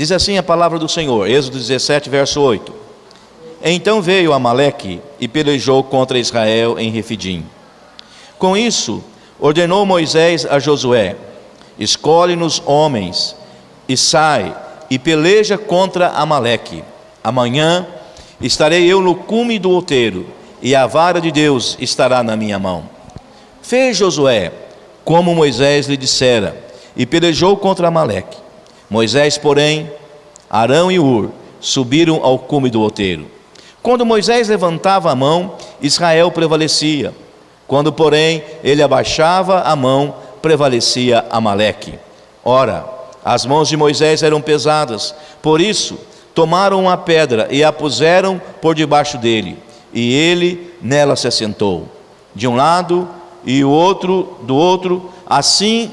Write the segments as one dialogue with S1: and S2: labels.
S1: Diz assim a palavra do Senhor, Êxodo 17, verso 8: Então veio Amaleque e pelejou contra Israel em Refidim. Com isso, ordenou Moisés a Josué: Escolhe-nos homens, e sai, e peleja contra Amaleque. Amanhã estarei eu no cume do outeiro, e a vara de Deus estará na minha mão. Fez Josué como Moisés lhe dissera, e pelejou contra Amaleque. Moisés, porém, Arão e Hur subiram ao cume do outeiro. Quando Moisés levantava a mão, Israel prevalecia. Quando, porém, ele abaixava a mão, prevalecia Amaleque. Ora, as mãos de Moisés eram pesadas, por isso tomaram uma pedra e a puseram por debaixo dele, e ele nela se assentou, de um lado e o outro do outro. Assim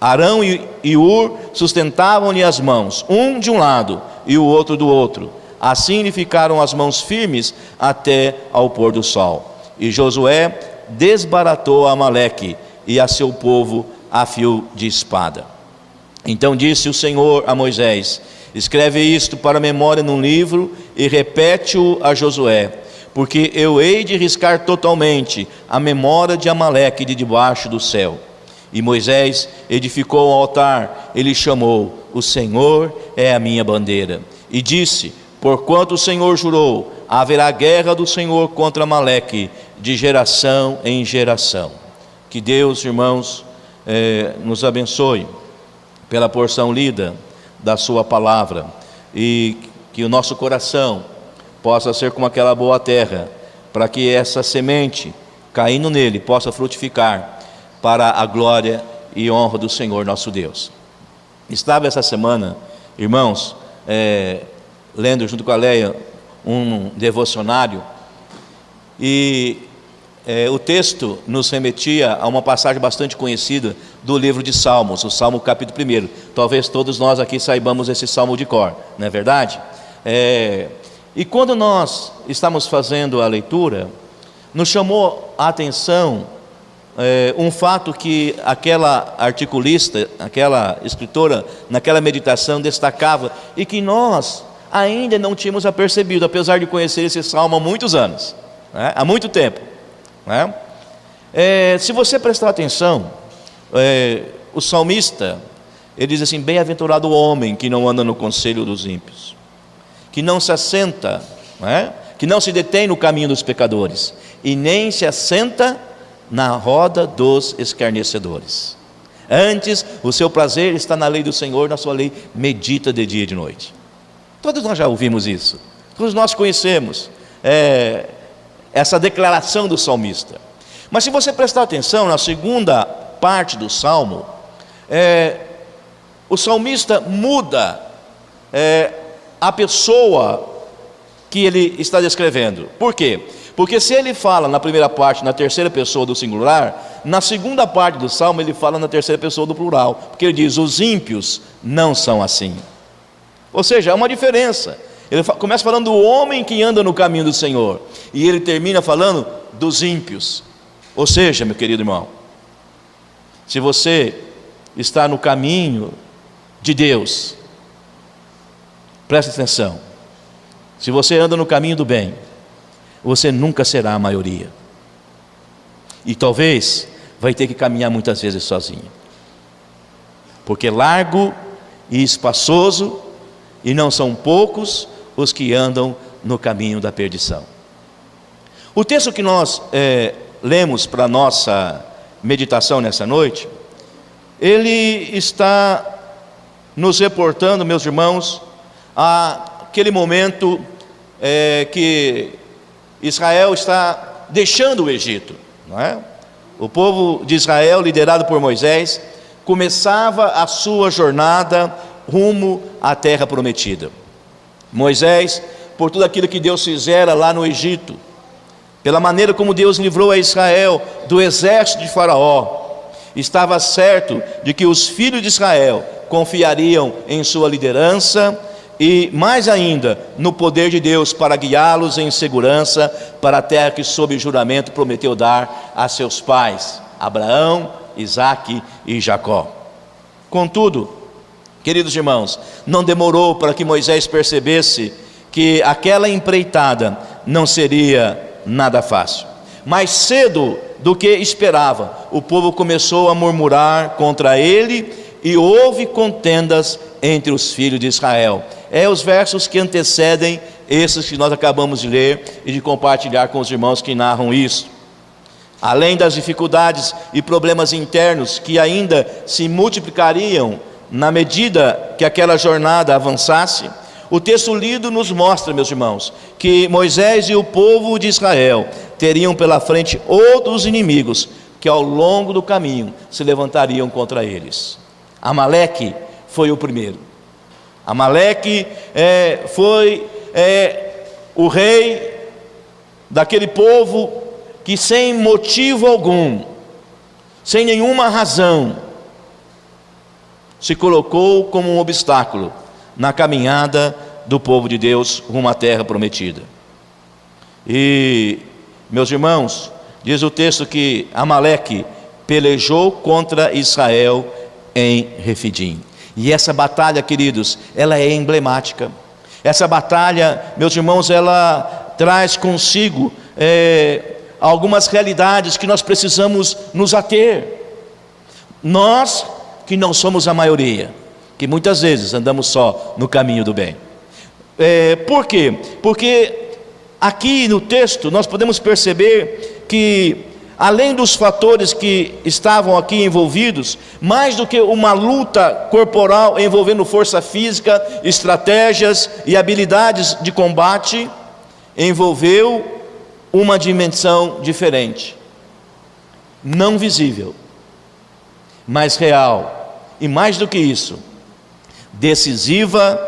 S1: Arão e Hur sustentavam-lhe as mãos, um de um lado e o outro do outro. Assim lhe ficaram as mãos firmes até ao pôr do sol. E Josué desbaratou Amaleque e a seu povo a fio de espada. Então disse o Senhor a Moisés: Escreve isto para memória num livro e repete-o a Josué, porque eu hei de riscar totalmente a memória de Amaleque de debaixo do céu. E Moisés edificou um altar, ele chamou: O Senhor é a minha bandeira. E disse: Porquanto o Senhor jurou, haverá guerra do Senhor contra Amaleque, de geração em geração. Que Deus, irmãos, nos abençoe pela porção lida da sua palavra, e que o nosso coração possa ser como aquela boa terra, para que essa semente, caindo nele, possa frutificar para a glória e honra do Senhor nosso Deus. Estava essa semana, irmãos, lendo junto com a Leia um devocionário, e o texto nos remetia a uma passagem bastante conhecida do livro de Salmos, o Salmo capítulo 1. Talvez todos nós aqui saibamos esse salmo de cor, não é verdade? E quando nós estamos fazendo a leitura, nos chamou a atenção um fato que aquela articulista, aquela escritora, naquela meditação destacava, e que nós ainda não tínhamos apercebido, apesar de conhecer esse salmo há muitos anos, há muito tempo. Se você prestar atenção, o salmista, ele diz assim: Bem-aventurado o homem que não anda no conselho dos ímpios, que não se assenta, que não se detém no caminho dos pecadores, e nem se assenta na roda dos escarnecedores. Antes, o seu prazer está na lei do Senhor, na sua lei medita de dia e de noite. Todos nós já ouvimos isso, todos nós conhecemos essa declaração do salmista. Mas se você prestar atenção na segunda parte do salmo, o salmista muda a pessoa que ele está descrevendo. Por quê? Porque se ele fala na primeira parte na terceira pessoa do singular, na segunda parte do salmo ele fala na terceira pessoa do plural, porque ele diz: os ímpios não são assim. Ou seja, há uma diferença. Ele começa falando do homem que anda no caminho do Senhor, e ele termina falando dos ímpios. Ou seja, meu querido irmão, se você está no caminho de Deus, preste atenção, se você anda no caminho do bem, você nunca será a maioria, e talvez vai ter que caminhar muitas vezes sozinho, porque largo e espaçoso, e não são poucos os que andam no caminho da perdição. O texto que nós lemos para a nossa meditação nessa noite, ele está nos reportando, meus irmãos, aquele momento que Israel está deixando o Egito, não é? O povo de Israel, liderado por Moisés, começava a sua jornada rumo à terra prometida. Moisés, por tudo aquilo que Deus fizera lá no Egito, pela maneira como Deus livrou a Israel do exército de Faraó, estava certo de que os filhos de Israel confiariam em sua liderança e, mais ainda, no poder de Deus para guiá-los em segurança para a terra que, sob juramento, prometeu dar a seus pais, Abraão, Isaque e Jacó. Contudo, Queridos irmãos, não demorou para que Moisés percebesse que aquela empreitada não seria nada fácil. Mais cedo do que esperava, o povo começou a murmurar contra ele e houve contendas entre os filhos de Israel. Os versos que antecedem esses que nós acabamos de ler e de compartilhar com os irmãos que narram isso. Além das dificuldades e problemas internos que ainda se multiplicariam na medida que aquela jornada avançasse, o texto lido nos mostra, meus irmãos, que Moisés e o povo de Israel teriam pela frente outros inimigos que ao longo do caminho se levantariam contra eles. Amaleque foi o primeiro. Amaleque foi o rei daquele povo que sem motivo algum, sem nenhuma razão, se colocou como um obstáculo na caminhada do povo de Deus rumo à terra prometida. E, meus irmãos, diz o texto que Amaleque pelejou contra Israel em Refidim. E essa batalha, queridos, ela é emblemática. Essa batalha, meus irmãos, ela traz consigo algumas realidades que nós precisamos nos ater. Nós que não somos a maioria, que muitas vezes andamos só no caminho do bem. Por quê? Porque aqui no texto nós podemos perceber que, além dos fatores que estavam aqui envolvidos, mais do que uma luta corporal envolvendo força física, estratégias e habilidades de combate, envolveu uma dimensão diferente, não visível, mas real, e mais do que isso, decisiva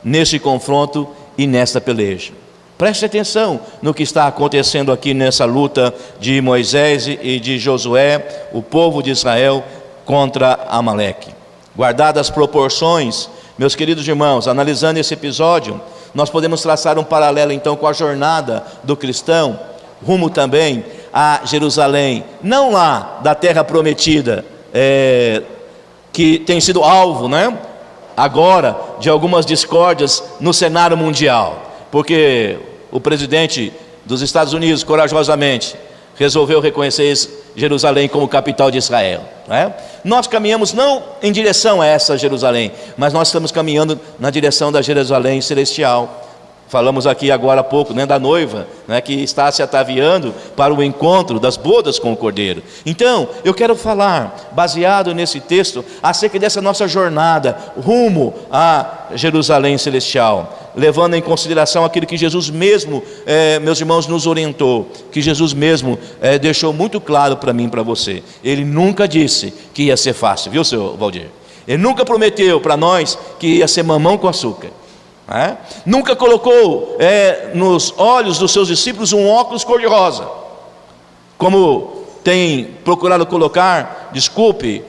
S1: neste confronto e nesta peleja. Preste atenção no que está acontecendo aqui nessa luta de Moisés e de Josué, o povo de Israel contra Amaleque. Guardadas as proporções, meus queridos irmãos, analisando esse episódio, nós podemos traçar um paralelo então com a jornada do cristão, rumo também a Jerusalém, não lá da terra prometida, que tem sido alvo, agora, de algumas discórdias no cenário mundial, porque o presidente dos Estados Unidos, corajosamente, resolveu reconhecer Jerusalém como capital de Israel. Nós caminhamos não em direção a essa Jerusalém, mas nós estamos caminhando na direção da Jerusalém celestial. Falamos aqui agora há pouco, da noiva, que está se ataviando para o encontro das bodas com o Cordeiro. Então, eu quero falar, baseado nesse texto, acerca dessa nossa jornada rumo a Jerusalém celestial, levando em consideração aquilo que Jesus mesmo, meus irmãos, nos orientou, que Jesus mesmo deixou muito claro para mim e para você. Ele nunca disse que ia ser fácil, viu, senhor Valdir? Ele nunca prometeu para nós que ia ser mamão com açúcar. Nunca colocou nos olhos dos seus discípulos um óculos cor-de-rosa, como tem procurado colocar, desculpe,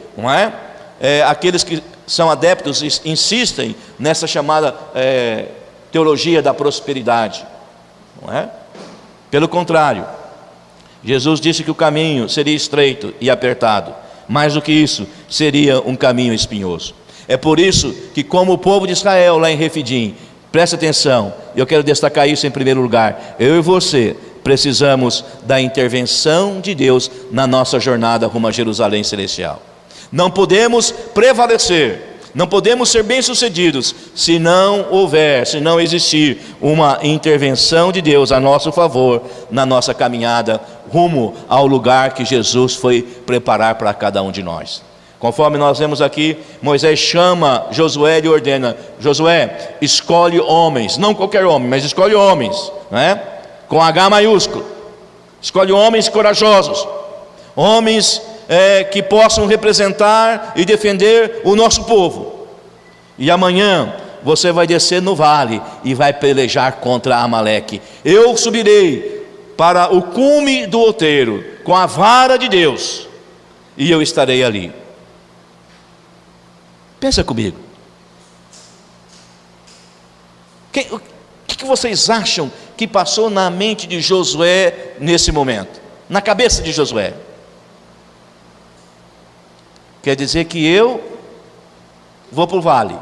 S1: aqueles que são adeptos insistem nessa chamada teologia da prosperidade, Pelo contrário, Jesus disse que o caminho seria estreito e apertado, mais do que isso, seria um caminho espinhoso. É por isso que, como o povo de Israel lá em Refidim, presta atenção, eu quero destacar isso em primeiro lugar, eu e você precisamos da intervenção de Deus na nossa jornada rumo a Jerusalém celestial. Não podemos prevalecer, não podemos ser bem-sucedidos se não houver, se não existir uma intervenção de Deus a nosso favor na nossa caminhada rumo ao lugar que Jesus foi preparar para cada um de nós. Conforme nós vemos aqui, Moisés chama Josué e ordena: Josué, escolhe homens, não qualquer homem, mas escolhe homens, com H maiúsculo. Escolhe homens corajosos, homens que possam representar e defender o nosso povo. E amanhã você vai descer no vale e vai pelejar contra Amaleque. Eu subirei para o cume do outeiro com a vara de Deus, e eu estarei ali. Pensa comigo. O que vocês acham que passou na mente de Josué nesse momento? Na cabeça de Josué? Quer dizer que eu vou para o vale.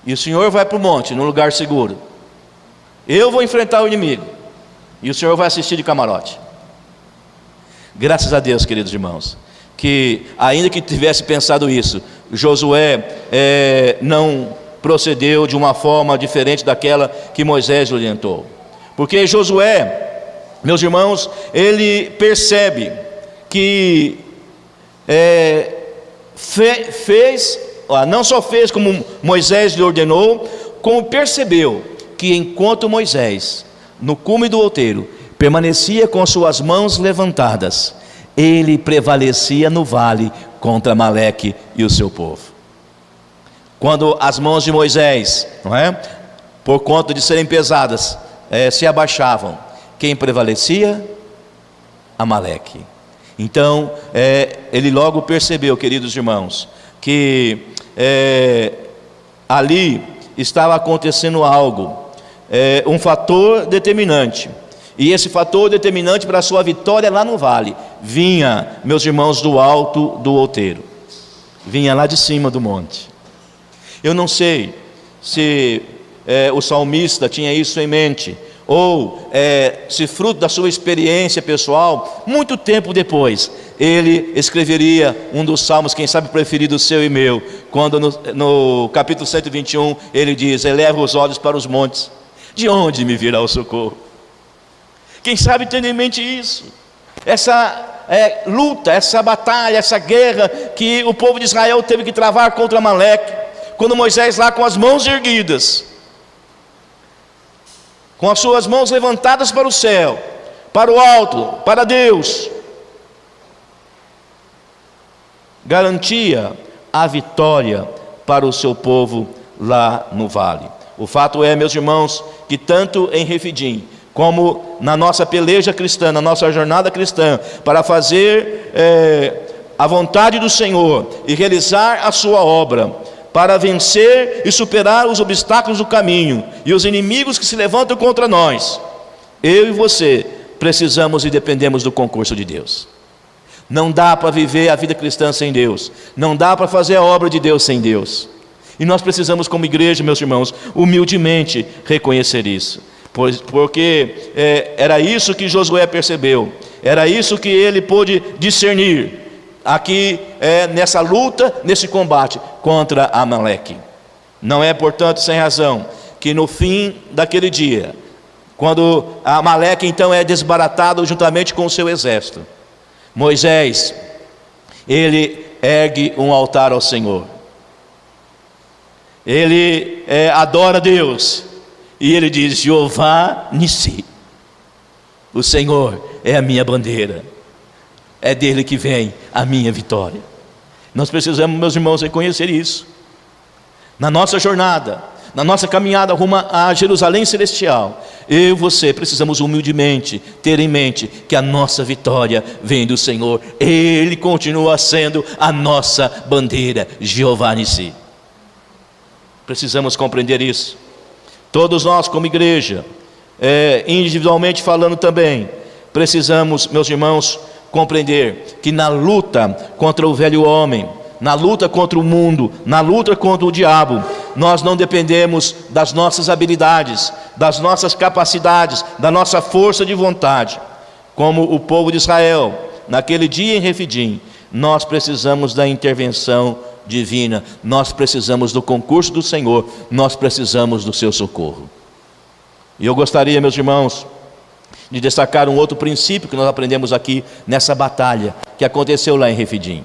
S1: E o senhor vai para o monte, num lugar seguro. Eu vou enfrentar o inimigo. E o senhor vai assistir de camarote. Graças a Deus, queridos irmãos, que ainda que tivesse pensado isso, Josué não procedeu de uma forma diferente daquela que Moisés lhe orientou. Porque Josué, meus irmãos, ele percebe que não só fez como Moisés lhe ordenou, como percebeu que enquanto Moisés, no cume do outeiro, permanecia com suas mãos levantadas, ele prevalecia no vale contra Amaleque e o seu povo. Quando as mãos de Moisés, por conta de serem pesadas, se abaixavam, quem prevalecia? Amaleque. Então, ele logo percebeu, queridos irmãos, que ali estava acontecendo algo, um fator determinante. E esse fator determinante para a sua vitória lá no vale vinha, meus irmãos, do alto do outeiro, vinha lá de cima do monte. Eu não sei se o salmista tinha isso em mente, ou se fruto da sua experiência pessoal, muito tempo depois, ele escreveria um dos salmos, quem sabe preferido seu e meu, quando no capítulo 121, ele diz: eleva os olhos para os montes, de onde me virá o socorro? Quem sabe tendo em mente isso, essa luta, essa batalha, essa guerra que o povo de Israel teve que travar contra Amaleque, quando Moisés lá com as mãos erguidas, com as suas mãos levantadas para o céu, para o alto, para Deus, garantia a vitória para o seu povo lá no vale. O fato é, meus irmãos, que tanto em Refidim, como na nossa peleja cristã, na nossa jornada cristã, para fazer a vontade do Senhor e realizar a sua obra, para vencer e superar os obstáculos do caminho e os inimigos que se levantam contra nós, eu e você precisamos e dependemos do concurso de Deus. Não dá para viver a vida cristã sem Deus, não dá para fazer a obra de Deus sem Deus. E nós precisamos, como igreja, meus irmãos, humildemente reconhecer isso, porque era isso que Josué percebeu, era isso que ele pôde discernir aqui nessa luta, nesse combate contra Amaleque. Não é, portanto, sem razão que no fim daquele dia, quando Amaleque então é desbaratado juntamente com o seu exército, Moisés, ele ergue um altar ao Senhor, ele adora Deus, e ele diz: Jeová Nissi, o Senhor é a minha bandeira, é dele que vem a minha vitória. Nós precisamos, meus irmãos, reconhecer isso. Na nossa jornada, na nossa caminhada rumo a Jerusalém Celestial, eu e você precisamos humildemente ter em mente que a nossa vitória vem do Senhor. Ele continua sendo a nossa bandeira, Jeová Nissi. Precisamos compreender isso. Todos nós, como igreja, individualmente falando também, precisamos, meus irmãos, compreender que na luta contra o velho homem, na luta contra o mundo, na luta contra o diabo, nós não dependemos das nossas habilidades, das nossas capacidades, da nossa força de vontade. Como o povo de Israel, naquele dia em Refidim, nós precisamos da intervenção divina, nós precisamos do concurso do Senhor, nós precisamos do seu socorro. E eu gostaria, meus irmãos, de destacar um outro princípio que nós aprendemos aqui nessa batalha que aconteceu lá em Refidim.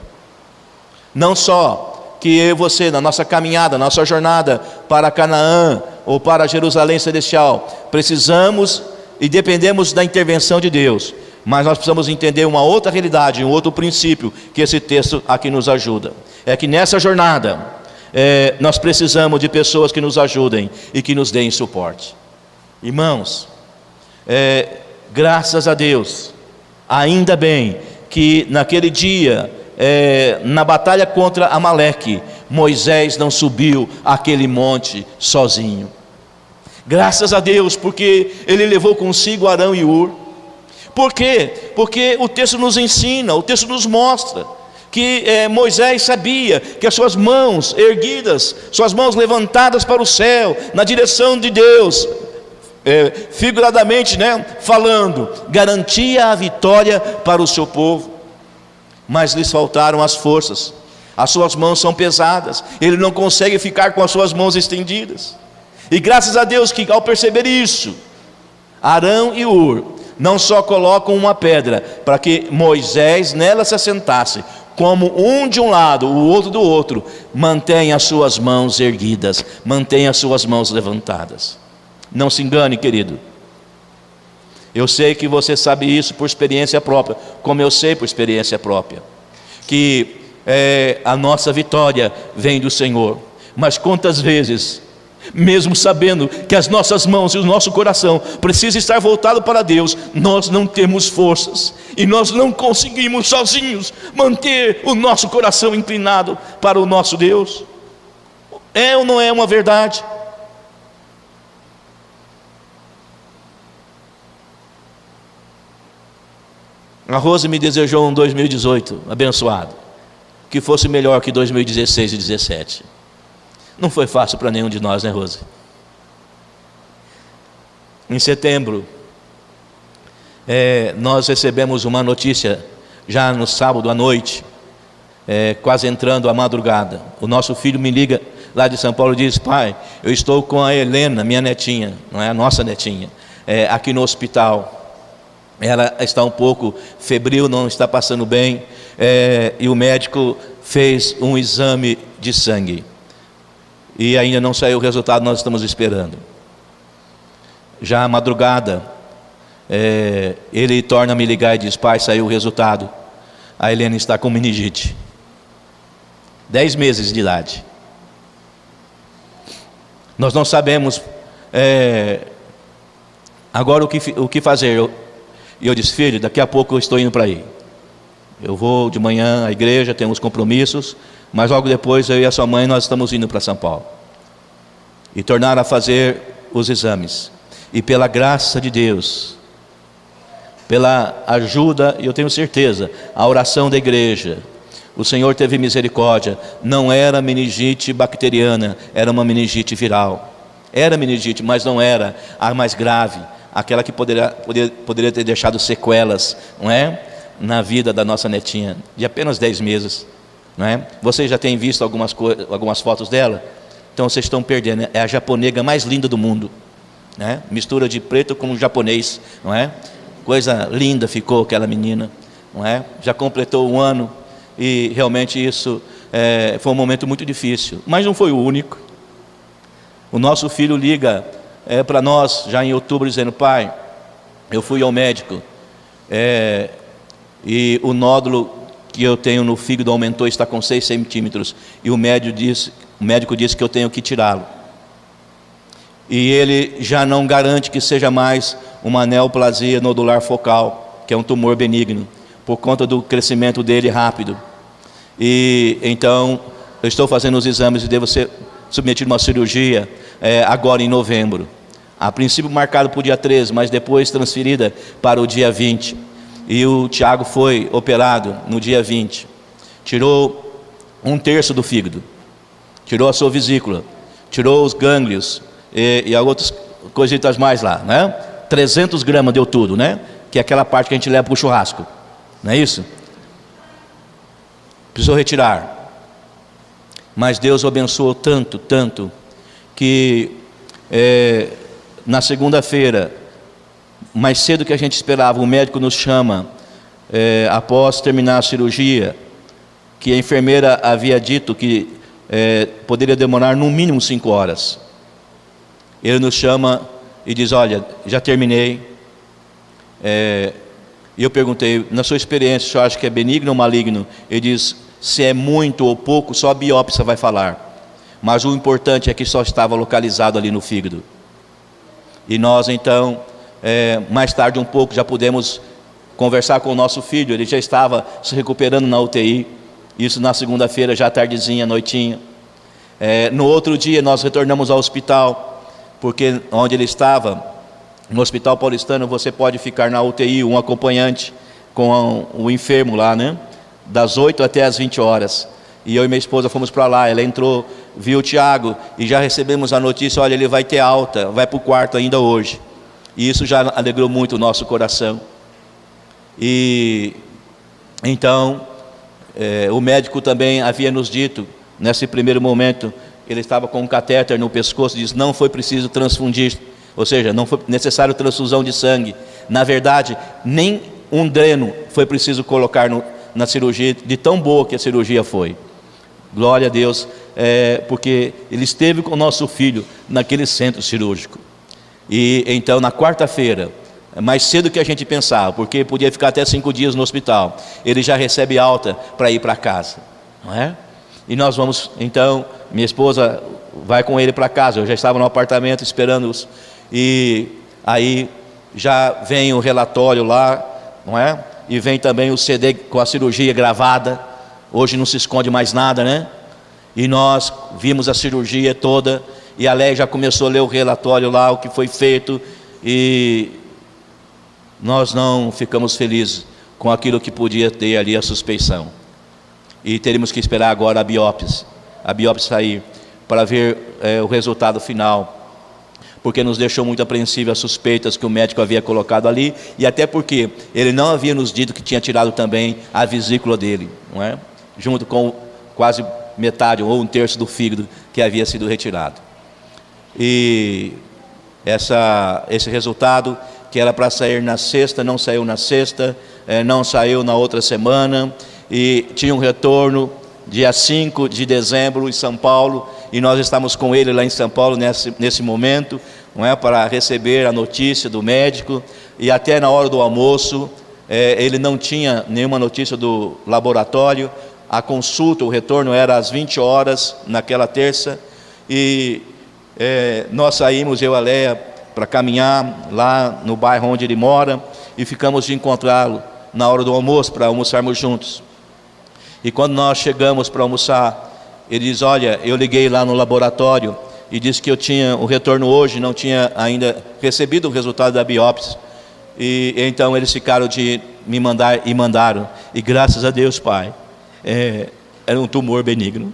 S1: Não só que eu e você, na nossa caminhada, na nossa jornada para Canaã ou para Jerusalém Celestial, precisamos e dependemos da intervenção de Deus, mas nós precisamos entender uma outra realidade, um outro princípio que esse texto aqui nos ajuda. É que nessa jornada nós precisamos de pessoas que nos ajudem e que nos deem suporte. Irmãos, graças a Deus, ainda bem que naquele dia, na batalha contra Amaleque, Moisés não subiu aquele monte sozinho. Graças a Deus, porque ele levou consigo Arão e Hur. Por quê? Porque o texto nos ensina, o texto nos mostra que Moisés sabia que as suas mãos erguidas, suas mãos levantadas para o céu, na direção de Deus, figuradamente, falando, garantia a vitória para o seu povo. Mas lhes faltaram as forças, as suas mãos são pesadas, ele não consegue ficar com as suas mãos estendidas. E graças a Deus que, ao perceber isso, Arão e Hur não só colocam uma pedra para que Moisés nela se assentasse, como um de um lado, o outro do outro, mantém as suas mãos erguidas, mantém as suas mãos levantadas. Não se engane, querido. Eu sei que você sabe isso por experiência própria, como eu sei por experiência própria, que a nossa vitória vem do Senhor. Mas quantas vezes, mesmo sabendo que as nossas mãos e o nosso coração precisam estar voltado para Deus, nós não temos forças, e nós não conseguimos sozinhos manter o nosso coração inclinado para o nosso Deus? É ou não é uma verdade? A Rose me desejou um 2018 abençoado, que fosse melhor que 2016 e 2017. Não foi fácil para nenhum de nós, né, Rose? Em setembro, nós recebemos uma notícia, já no sábado à noite, quase entrando a madrugada. O nosso filho me liga lá de São Paulo e diz: pai, eu estou com a Helena, minha netinha, não é a nossa netinha, aqui no hospital. Ela está um pouco febril, não está passando bem, e o médico fez um exame de sangue. E ainda não saiu o resultado, nós estamos esperando. Já à madrugada, ele torna a me ligar e diz: pai, saiu o resultado, a Helena está com meningite, 10 meses de idade. Nós não sabemos agora o que fazer. E eu disse: filho, daqui a pouco eu estou indo para aí. Eu vou de manhã à igreja, temos compromissos, mas logo depois eu e a sua mãe nós estamos indo para São Paulo. E tornaram a fazer os exames. E pela graça de Deus, pela ajuda, e eu tenho certeza, a oração da igreja, o Senhor teve misericórdia. Não era meningite bacteriana, era uma meningite viral. Era meningite, mas não era a mais grave, aquela que poderia ter deixado sequelas, não é? Na vida da nossa netinha, de apenas 10 meses, não é? Vocês já têm visto algumas fotos dela? Então vocês estão perdendo. É a japonesa mais linda do mundo, né? Mistura de preto com japonês, não é? Coisa linda ficou aquela menina, não é? Já completou 1 ano, e realmente isso foi um momento muito difícil, mas não foi o único. O nosso filho liga para nós já em outubro dizendo: pai, eu fui ao médico, e o nódulo que eu tenho no fígado aumentou, está com 6 centímetros, e o médico disse que eu tenho que tirá-lo, e ele já não garante que seja mais uma neoplasia nodular focal, que é um tumor benigno, por conta do crescimento dele rápido. E então eu estou fazendo os exames e devo ser submetido a uma cirurgia agora em novembro, a princípio marcado para o dia 13, mas depois transferida para o dia 20. E o Tiago foi operado no dia 20, tirou 1/3 do fígado, tirou a sua vesícula, tirou os gânglios e outras coisitas mais lá, né? 300 gramas deu tudo, né? Que é aquela parte que a gente leva para o churrasco, não é isso? Precisou retirar, mas Deus o abençoou tanto, tanto, que na segunda-feira, mais cedo que a gente esperava, o médico nos chama, após terminar a cirurgia, que a enfermeira havia dito que poderia demorar no mínimo 5 horas. Ele nos chama e diz: olha, já terminei. E eu perguntei: na sua experiência, o senhor acha que é benigno ou maligno? Ele diz: se é muito ou pouco, só a biópsia vai falar, mas o importante é que só estava localizado ali no fígado. E nós então, mais tarde um pouco, já pudemos conversar com o nosso filho. Ele já estava se recuperando na UTI, isso na segunda-feira, já tardezinha, noitinha. No outro dia nós retornamos ao hospital, porque onde ele estava, no Hospital Paulistano, você pode ficar na UTI, um acompanhante com o enfermo lá, né? das 8 até as 20 horas. E eu e minha esposa fomos para lá. Ela entrou, viu o Tiago e já recebemos a notícia: olha, ele vai ter alta, vai para o quarto ainda hoje. E isso já alegrou muito o nosso coração. E então o médico também havia nos dito, nesse primeiro momento, ele estava com um catéter no pescoço, diz: não foi preciso transfundir, ou seja, não foi necessário transfusão de sangue. Na verdade, nem um dreno foi preciso colocar na cirurgia, de tão boa que a cirurgia foi. Glória a Deus, porque ele esteve com o nosso filho naquele centro cirúrgico. E então na quarta-feira, mais cedo que a gente pensava, porque podia ficar até 5 dias no hospital, ele já recebe alta para ir para casa, não é? E nós vamos, então, minha esposa vai com ele para casa. Eu já estava no apartamento esperando-os, e aí já vem o relatório lá, não é? E vem também o CD com a cirurgia gravada. Hoje não se esconde mais nada, né? E nós vimos a cirurgia toda, e a Leia já começou a ler o relatório lá, o que foi feito, e nós não ficamos felizes com aquilo que podia ter ali, a suspeição. E teríamos que esperar agora a biópsia sair, para ver o resultado final, porque nos deixou muito apreensível as suspeitas que o médico havia colocado ali, e até porque ele não havia nos dito que tinha tirado também a vesícula dele, não é? Junto com quase metade ou 1/3 do fígado que havia sido retirado. E esse resultado, que era para sair na sexta, não saiu na sexta, não saiu na outra semana, e tinha um retorno dia 5 de dezembro em São Paulo, e nós estamos com ele lá em São Paulo nesse momento, não é, para receber a notícia do médico. E até na hora do almoço, ele não tinha nenhuma notícia do laboratório. A consulta, o retorno era às 20 horas naquela terça, e nós saímos, eu e a Leia, para caminhar lá no bairro onde ele mora, e ficamos de encontrá-lo na hora do almoço, para almoçarmos juntos. E quando nós chegamos para almoçar, ele diz: olha, eu liguei lá no laboratório e disse que eu tinha o retorno hoje, não tinha ainda recebido o resultado da biópsia. E então eles ficaram de me mandar, e mandaram. E graças a Deus, Pai, era um tumor benigno,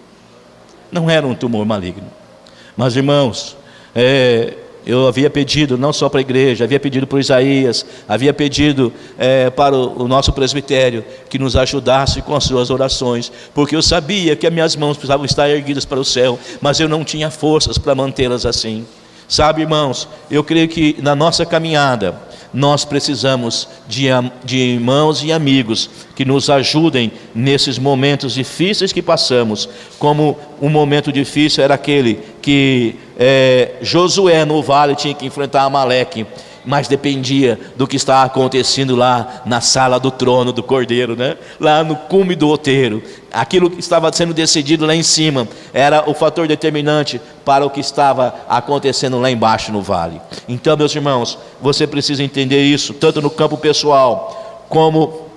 S1: não era um tumor maligno. Mas, irmãos, eu havia pedido, não só para a igreja, havia pedido para o Isaías, havia pedido para o nosso presbitério, que nos ajudasse com as suas orações, porque eu sabia que as minhas mãos precisavam estar erguidas para o céu, mas eu não tinha forças para mantê-las assim. Sabe, irmãos, eu creio que na nossa caminhada, nós precisamos de irmãos e amigos que nos ajudem nesses momentos difíceis que passamos. Como um momento difícil era aquele que Josué no vale tinha que enfrentar Amaleque, mas dependia do que estava acontecendo lá na sala do trono do Cordeiro, né? Lá no cume do outeiro. Aquilo que estava sendo decidido lá em cima era o fator determinante para o que estava acontecendo lá embaixo no vale. Então, meus irmãos, você precisa entender isso, tanto no campo pessoal como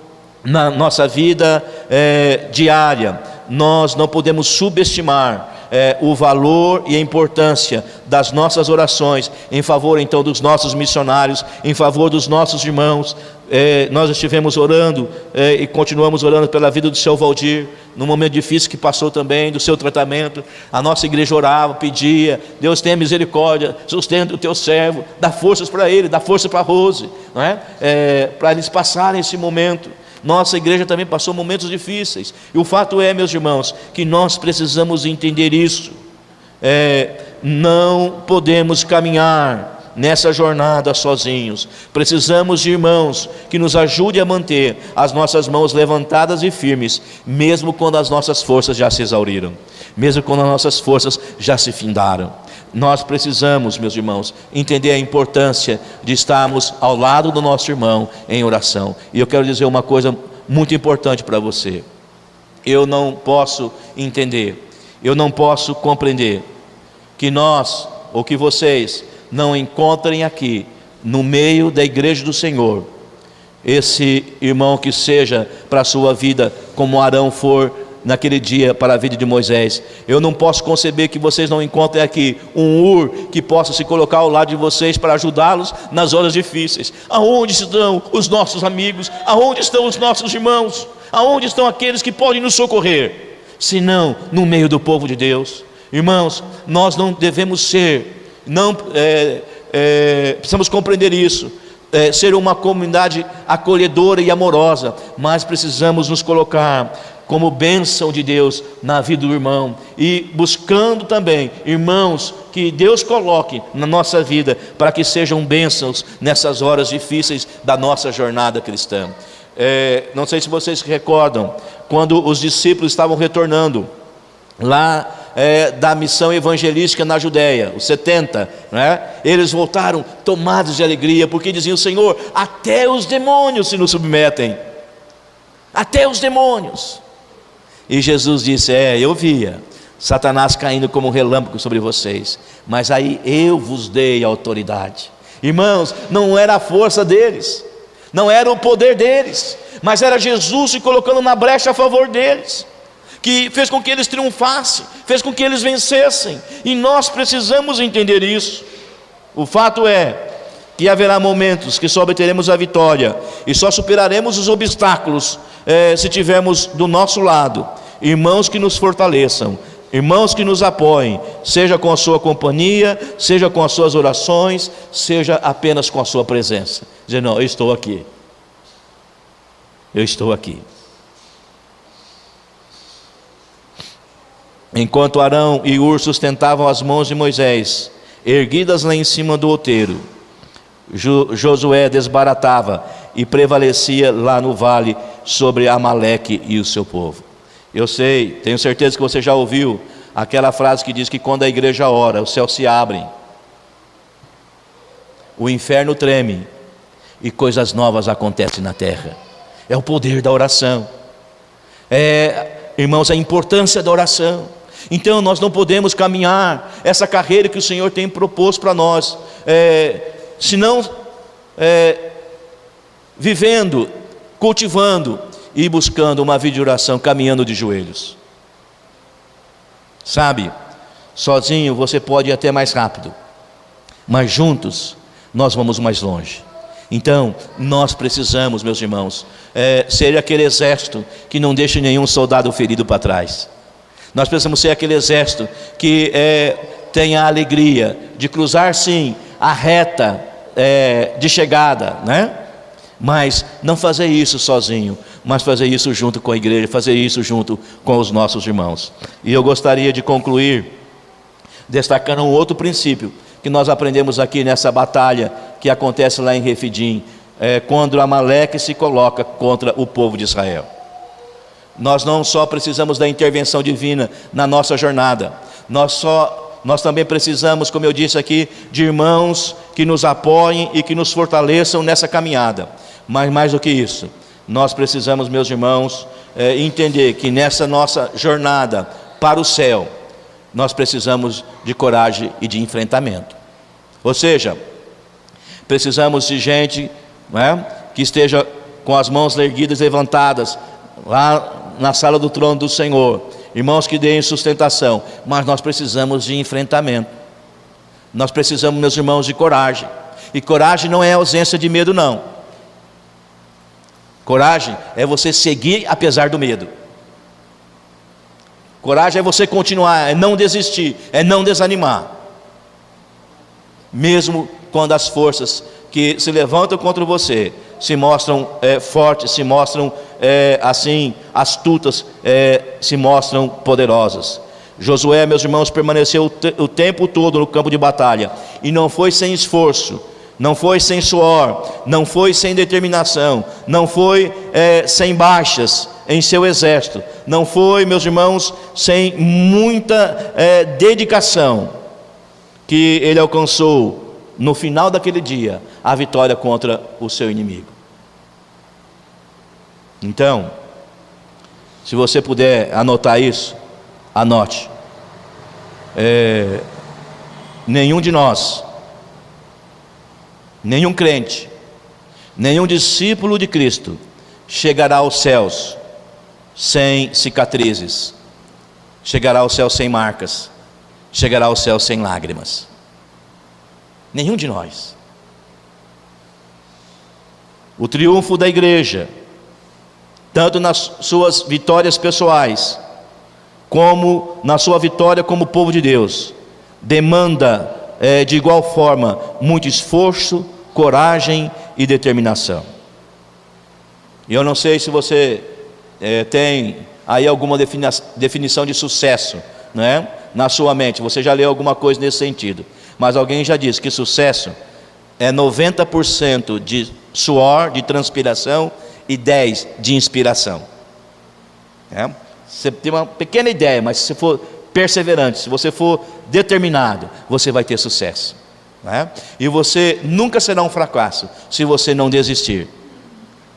S1: na nossa vida diária. Nós não podemos subestimar o valor e a importância das nossas orações em favor então dos nossos missionários, em favor dos nossos irmãos. Nós estivemos orando e continuamos orando pela vida do seu Valdir, no momento difícil que passou também, do seu tratamento. A nossa igreja orava, pedia: Deus tenha misericórdia, sustenta o teu servo, dá forças para ele, dá força para a Rose, não é? Para eles passarem esse momento. Nossa igreja também passou momentos difíceis, e o fato é, meus irmãos, que nós precisamos entender isso. Não podemos caminhar nessa jornada sozinhos. Precisamos de irmãos que nos ajudem a manter as nossas mãos levantadas e firmes, mesmo quando as nossas forças já se exauriram, mesmo quando as nossas forças já se findaram. Nós precisamos, meus irmãos, entender a importância de estarmos ao lado do nosso irmão em oração. E eu quero dizer uma coisa muito importante para você. Eu não posso entender, eu não posso compreender que nós, ou que vocês, não encontrem aqui, no meio da igreja do Senhor, esse irmão que seja para a sua vida como Arão for naquele dia para a vida de Moisés. Eu não posso conceber que vocês não encontrem aqui um Ur que possa se colocar ao lado de vocês para ajudá-los nas horas difíceis. Aonde estão os nossos amigos? Aonde estão os nossos irmãos? Aonde estão aqueles que podem nos socorrer? Se não no meio do povo de Deus. Irmãos, nós não devemos ser, precisamos compreender isso, ser uma comunidade acolhedora e amorosa, mas precisamos nos colocar como bênção de Deus na vida do irmão, e buscando também irmãos que Deus coloque na nossa vida, para que sejam bênçãos nessas horas difíceis da nossa jornada cristã. Não sei se vocês se recordam, quando os discípulos estavam retornando lá da missão evangelística na Judéia, os 70, né? Eles voltaram tomados de alegria, porque diziam: Senhor, até os demônios se nos submetem, até os demônios. E Jesus disse: eu via Satanás caindo como um relâmpago sobre vocês, mas aí eu vos dei autoridade. Irmãos, não era a força deles, não era o poder deles, mas era Jesus se colocando na brecha a favor deles, que fez com que eles triunfassem, fez com que eles vencessem. E nós precisamos entender isso. O fato é que haverá momentos que só obteremos a vitória e só superaremos os obstáculos se tivermos do nosso lado irmãos que nos fortaleçam, irmãos que nos apoiem, seja com a sua companhia, seja com as suas orações, seja apenas com a sua presença. Dizer: não, eu estou aqui, eu estou aqui. Enquanto Arão e Hur sustentavam as mãos de Moisés erguidas lá em cima do outeiro, Josué desbaratava e prevalecia lá no vale sobre Amaleque e o seu povo. Eu sei, tenho certeza que você já ouviu aquela frase que diz que quando a igreja ora, os céus se abrem, o inferno treme e coisas novas acontecem na terra. É o poder da oração, irmãos, a importância da oração. Então nós não podemos caminhar essa carreira que o Senhor tem proposto para nós, senão vivendo, cultivando e buscando uma vida de oração, caminhando de joelhos. Sabe, sozinho você pode ir até mais rápido, mas juntos nós vamos mais longe. Então nós precisamos, meus irmãos, ser aquele exército que não deixa nenhum soldado ferido para trás. Nós precisamos ser aquele exército que tenha a alegria de cruzar sim a reta de chegada, né? Mas não fazer isso sozinho, mas fazer isso junto com a igreja, fazer isso junto com os nossos irmãos. E eu gostaria de concluir destacando um outro princípio que nós aprendemos aqui nessa batalha que acontece lá em Refidim, quando Amaleque se coloca contra o povo de Israel. Nós não só precisamos da intervenção divina na nossa jornada, nós também precisamos, como eu disse aqui, de irmãos que nos apoiem e que nos fortaleçam nessa caminhada. Mas mais do que isso, nós precisamos, meus irmãos, entender que nessa nossa jornada para o céu, nós precisamos de coragem e de enfrentamento. Ou seja, precisamos de gente, que esteja com as mãos erguidas, levantadas, lá na sala do trono do Senhor, irmãos que deem sustentação, mas nós precisamos de enfrentamento. Nós precisamos, meus irmãos, de coragem. E coragem não é ausência de medo, não. Coragem é você seguir apesar do medo. Coragem é você continuar, é não desistir, é não desanimar, mesmo quando as forças que se levantam contra você se mostram fortes, se mostram assim astutas, se mostram poderosas. Josué, meus irmãos, permaneceu o tempo todo no campo de batalha, e não foi sem esforço, não foi sem suor, não foi sem determinação, não foi sem baixas em seu exército, não foi, meus irmãos, sem muita dedicação, que ele alcançou no final daquele dia a vitória contra o seu inimigo. Então, se você puder anotar isso, anote. Nenhum de nós, nenhum crente, nenhum discípulo de Cristo chegará aos céus sem cicatrizes, chegará ao céu sem marcas, chegará ao céu sem lágrimas. Nenhum de nós. O triunfo da igreja tanto nas suas vitórias pessoais, como na sua vitória como povo de Deus, demanda de igual forma muito esforço, coragem e determinação. E eu não sei se você tem aí alguma definição de sucesso, né, na sua mente. Você já leu alguma coisa nesse sentido, mas alguém já disse que sucesso é 90% de suor, de transpiração, e 10% de inspiração. Você tem uma pequena ideia, mas se você for perseverante, se você for determinado, você vai ter sucesso, né? E você nunca será um fracasso se você não desistir.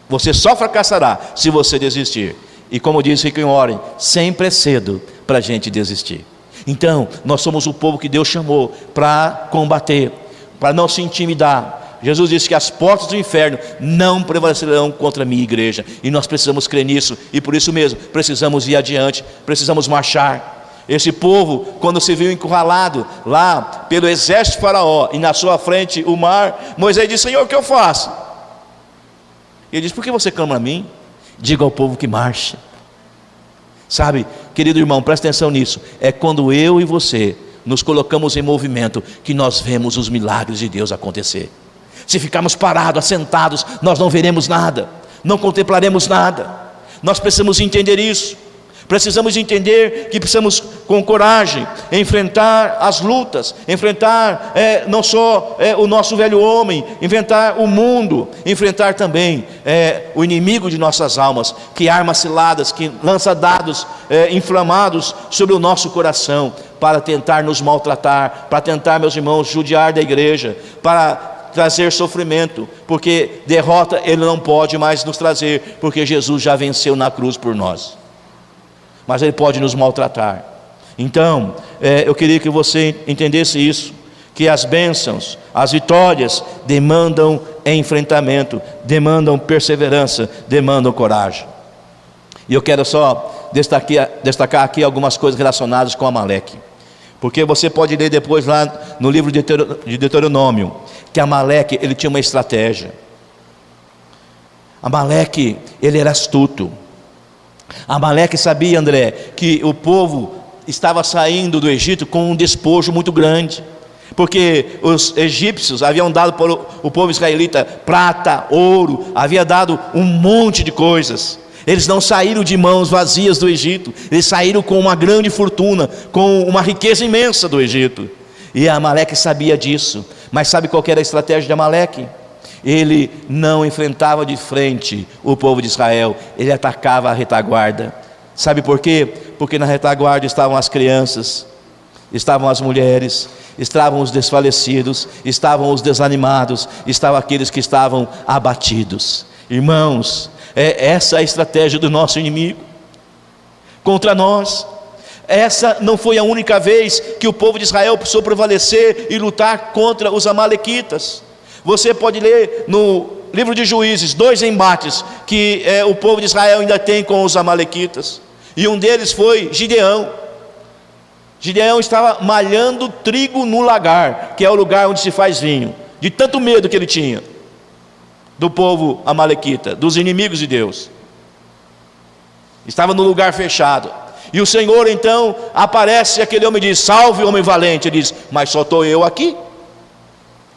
S1: Você só fracassará se você desistir. E como diz Rick Warren, sempre é cedo para a gente desistir. Então, nós somos o povo que Deus chamou para combater, para não se intimidar. Jesus disse que as portas do inferno não prevalecerão contra a minha igreja, e nós precisamos crer nisso, e por isso mesmo precisamos ir adiante, precisamos marchar. Esse povo, quando se viu encurralado lá pelo exército de Faraó, e na sua frente o mar, Moisés disse: Senhor, o que eu faço? E ele disse: por que você clama a mim? Diga ao povo que marche. Sabe, querido irmão, presta atenção nisso. É quando eu e você nos colocamos em movimento que nós vemos os milagres de Deus acontecer. Se ficarmos parados, assentados, nós não veremos nada, não contemplaremos nada. Nós precisamos entender isso. Precisamos entender que precisamos, com coragem, enfrentar as lutas, enfrentar não só o nosso velho homem, enfrentar o mundo, enfrentar também o inimigo de nossas almas, que arma ciladas, que lança dados inflamados sobre o nosso coração, para tentar nos maltratar, para tentar, meus irmãos, judiar da igreja, para trazer sofrimento, porque derrota ele não pode mais nos trazer, porque Jesus já venceu na cruz por nós. Mas ele pode nos maltratar. Então, eu queria que você entendesse isso, que as bênçãos, as vitórias demandam enfrentamento, demandam perseverança, demandam coragem. E eu quero só destacar aqui algumas coisas relacionadas com Amaleque, porque você pode ler depois lá no livro de Deuteronômio, que Amaleque, ele tinha uma estratégia. Amaleque, ele era astuto. Amaleque sabia, André, que o povo estava saindo do Egito com um despojo muito grande, porque os egípcios haviam dado para o povo israelita prata, ouro, havia dado um monte de coisas. Eles não saíram de mãos vazias do Egito, eles saíram com uma grande fortuna, com uma riqueza imensa do Egito. E Amaleque sabia disso. Mas sabe qual era a estratégia de Amaleque? Ele não enfrentava de frente o povo de Israel, ele atacava a retaguarda. Sabe por quê? Porque na retaguarda estavam as crianças, estavam as mulheres, estavam os desfalecidos, estavam os desanimados, estavam aqueles que estavam abatidos. Irmãos, essa é a estratégia do nosso inimigo contra nós. Essa não foi a única vez que o povo de Israel precisou prevalecer e lutar contra os amalequitas. Você pode ler no livro de Juízes 2 embates que o povo de Israel ainda tem com os amalequitas, e um deles foi Gideão. Gideão estava malhando trigo no lagar, que é o lugar onde se faz vinho, de tanto medo que ele tinha do povo amalequita, dos inimigos de Deus. Estava no lugar fechado, e o Senhor então aparece, aquele homem diz: salve, homem valente. Ele diz: mas só estou eu aqui.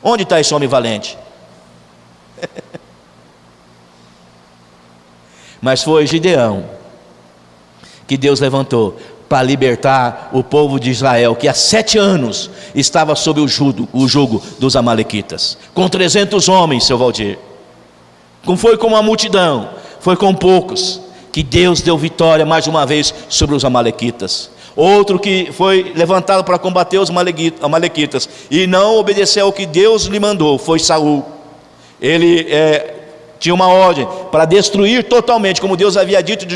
S1: Onde está esse homem valente? Mas foi Gideão que Deus levantou para libertar o povo de Israel, que há 7 anos estava sob o jugo dos amalequitas, com 300 homens, seu Valdir. Não foi com uma multidão, foi com poucos, que Deus deu vitória mais uma vez sobre os amalequitas. Outro que foi levantado para combater os amalequitas e não obedeceu ao que Deus lhe mandou foi Saul. Ele tinha uma ordem para destruir totalmente, como Deus havia dito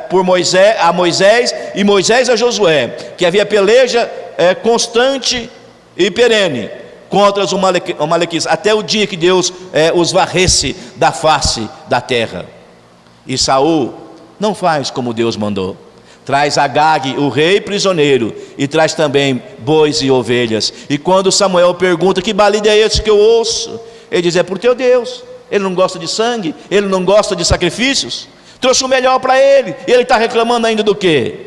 S1: por Moisés e Moisés a Josué, que havia peleja constante e perene contra os amalequitas, até o dia que Deus os varresse da face da terra. E Saul não faz como Deus mandou. Traz Agag, o rei prisioneiro, e traz também bois e ovelhas. E quando Samuel pergunta: que balido é esse que eu ouço? Ele diz: é por teu Deus. Ele não gosta de sangue, ele não gosta de sacrifícios. trouxe o melhor para ele, e ele está reclamando ainda do quê?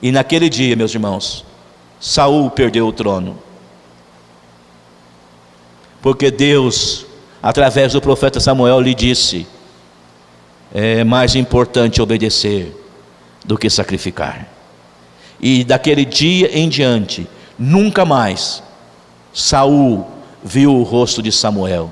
S1: E naquele dia, meus irmãos, Saul perdeu o trono, porque Deus, através do profeta Samuel, lhe disse: é mais importante obedecer do que sacrificar. E daquele dia em diante, nunca mais Saul viu o rosto de Samuel,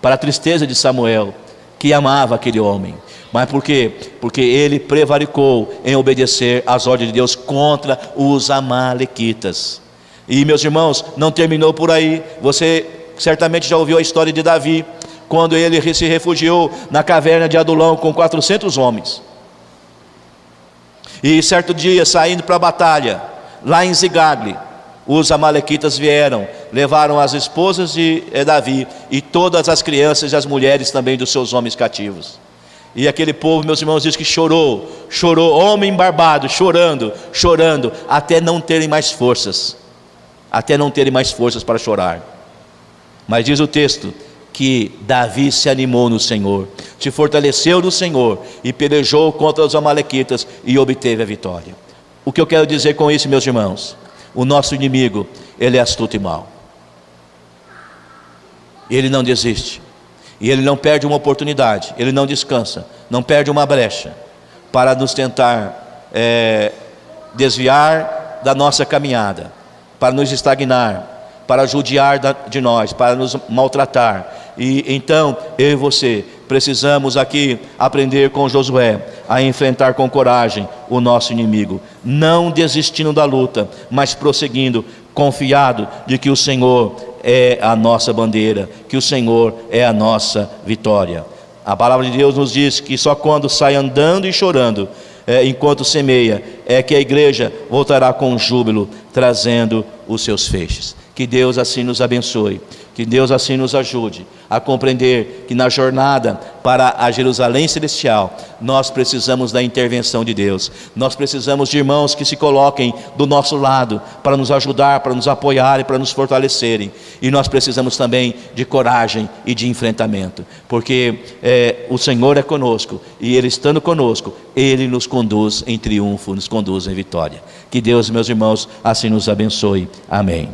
S1: para a tristeza de Samuel, que amava aquele homem. Mas por quê? Porque ele prevaricou em obedecer às ordens de Deus contra os amalequitas. E, meus irmãos, não terminou por aí. Você certamente já ouviu a história de Davi, quando ele se refugiou na caverna de Adulão com 400 homens. E certo dia, saindo para a batalha, lá em Ziglag, os amalequitas vieram, levaram as esposas de Davi e todas as crianças e as mulheres também dos seus homens cativos. E aquele povo, meus irmãos, diz que chorou, homem barbado, chorando, até não terem mais forças, para chorar. Mas diz o texto que Davi se animou no Senhor, se fortaleceu no Senhor e pelejou contra os amalequitas e obteve a vitória. O que eu quero dizer com isso, meus irmãos? O nosso inimigo, ele é astuto e mau. Ele não desiste. E ele não perde uma oportunidade, ele não descansa, não perde uma brecha para nos tentar desviar da nossa caminhada, para nos estagnar, para judiar de nós, para nos maltratar. E então, eu e você precisamos aqui aprender com Josué a enfrentar com coragem o nosso inimigo, não desistindo da luta, mas prosseguindo, confiado de que o Senhor é a nossa bandeira, que o Senhor é a nossa vitória. A palavra de Deus nos diz que só quando sai andando e chorando, enquanto semeia, é que a igreja voltará com júbilo, trazendo os seus feixes. Que Deus assim nos abençoe, que Deus assim nos ajude a compreender que na jornada para a Jerusalém Celestial, nós precisamos da intervenção de Deus. Nós precisamos de irmãos que se coloquem do nosso lado, para nos ajudar, para nos apoiar e para nos fortalecerem. E nós precisamos também de coragem e de enfrentamento, porque o Senhor é conosco, e Ele estando conosco, Ele nos conduz em triunfo, nos conduz em vitória. Que Deus, meus irmãos, assim nos abençoe. Amém.